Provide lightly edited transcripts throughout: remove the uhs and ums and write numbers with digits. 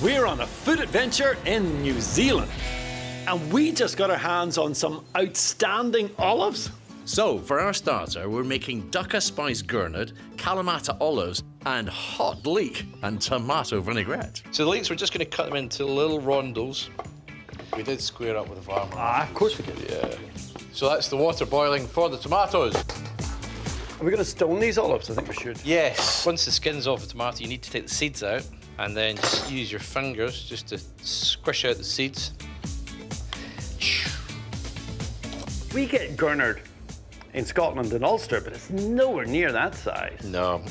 We're on a food adventure in New Zealand. And we just got our hands on some outstanding olives. So, for our starter, we're making dukkha spice gurnard, kalamata olives, and hot leek and tomato vinaigrette. So the leeks, we're just going to cut them into little rondels. We did square up with the farmer. Ah, of course we did. Yeah. So that's the water boiling for the tomatoes. Are we going to stone these olives? I think we should. Yes. Once the skin's off the tomato, you need to take the seeds out and then just use your fingers just to squish out the seeds. We get gurnard in Scotland and Ulster, but it's nowhere near that size. No.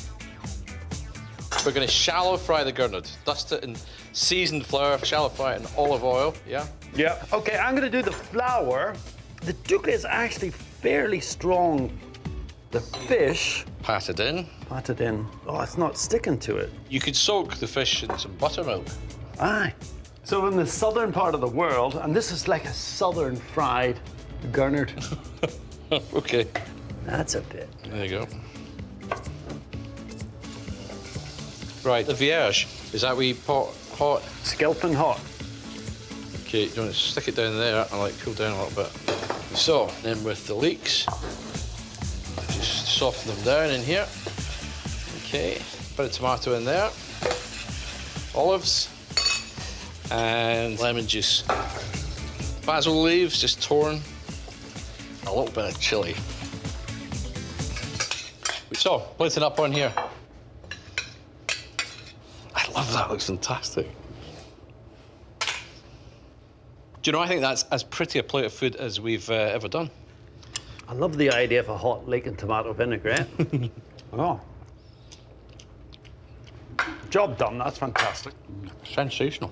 We're going to shallow fry the gurnard. Dust it in seasoned flour, shallow fry it in olive oil, yeah? Yeah. Okay, I'm going to do the flour. The dukkha is actually fairly strong. The fish, Pat it in. pat it in. Oh, it's not sticking to it. You could soak the fish in some buttermilk. Aye. So in the southern part of the world, and this is like a southern fried gurnard. Okay. That's a bit. There you go. Right, the vierge. Is that wee pot hot? Skelping hot. Okay, you want to stick it down there and cool down a little bit. So, then with the leeks, just soften them down in here. Okay, bit of tomato in there. Olives. And lemon juice. Basil leaves, just torn. A little bit of chilli. So, plating up on here. I love that, looks fantastic. Do you know, I think that's as pretty a plate of food as we've ever done. I love the idea of a hot leek and tomato vinaigrette. Oh. Job done, that's fantastic. Sensational.